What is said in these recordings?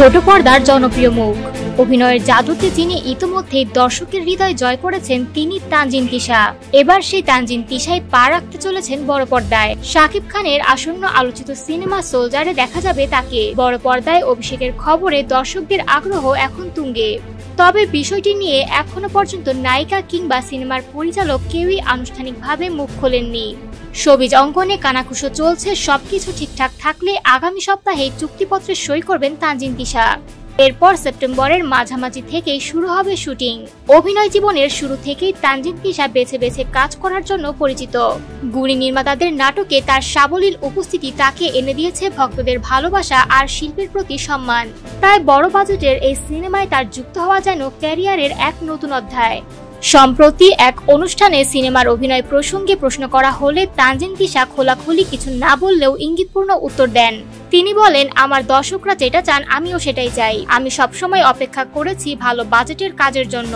ছোট পর্দার জনপ্রিয় মুখ, অভিনয়ের জাদুতে যিনি ইতিমধ্যেই দর্শকের হৃদয় জয় করেছেন তিনি তানজিন তিশা। এবার সেই তানজিন তিশাই পা রাখতে চলেছেন বড় পর্দায়। শাকিব খানের আসন্ন আলোচিত সিনেমা সোলজারে দেখা যাবে তাকে। বড় পর্দায় অভিষেকের খবরে দর্শকদের আগ্রহ এখন তুঙ্গে। তবে বিষয়টি নিয়ে এখনো পর্যন্ত নায়িকা কিংবা সিনেমার পরিচালক কেউই আনুষ্ঠানিকভাবে মুখ খোলেননি। শোবিজ অঙ্গনে কানাঘুষো চলছে, সবকিছু ঠিকঠাক থাকলে আগামী সপ্তাহে চুক্তিপত্রে সই করবেন তানজিন তিশা। এরপর সেপ্টেম্বরের মাঝামাঝি থেকেই শুরু হবে শুটিং। অভিনয় জীবনের শুরু থেকেই তানজিন তিশা বেছে বেছে কাজ করার জন্য পরিচিত। গুণী নির্মাতাদের নাটকে তার সাবলীল উপস্থিতি তাকে এনে দিয়েছে ভক্তদের ভালোবাসা আর শিল্পের প্রতি সম্মান। তাই বড় বাজেটের এই সিনেমায় তার যুক্ত হওয়া যেন ক্যারিয়ারের এক নতুন অধ্যায়। সম্প্রতি এক অনুষ্ঠানে সিনেমার অভিনয় প্রসঙ্গে প্রশ্ন করা হলে তানজিন তিশা খোলাখুলি কিছু না বললেও ইঙ্গিতপূর্ণ উত্তর দেন। তিনি বলেন, আমার দর্শকরা যেটা চান আমিও সেটাই চাই। আমি সবসময় অপেক্ষা করেছি ভালো বাজেটের কাজের জন্য।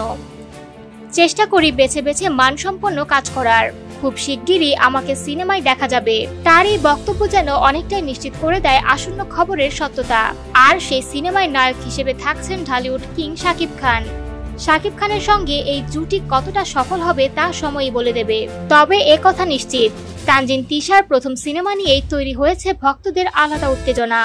চেষ্টা করি বেছে বেছে মানসম্পন্ন কাজ করার। খুব শিগগিরই আমাকে সিনেমায় দেখা যাবে। তার এই বক্তব্য যেন অনেকটাই নিশ্চিত করে দেয় আসন্ন খবরের সত্যতা। আর সেই সিনেমায় নায়ক হিসেবে থাকছেন ঢালিউড কিং শাকিব খান। শাকিব খানের সঙ্গে এই জুটি কতটা সফল হবে তা সময়ই বলে দেবে। তবে একথা নিশ্চিত, তানজিন তিশার প্রথম সিনেমা নিয়েই তৈরি হয়েছে ভক্তদের আলাদা উত্তেজনা।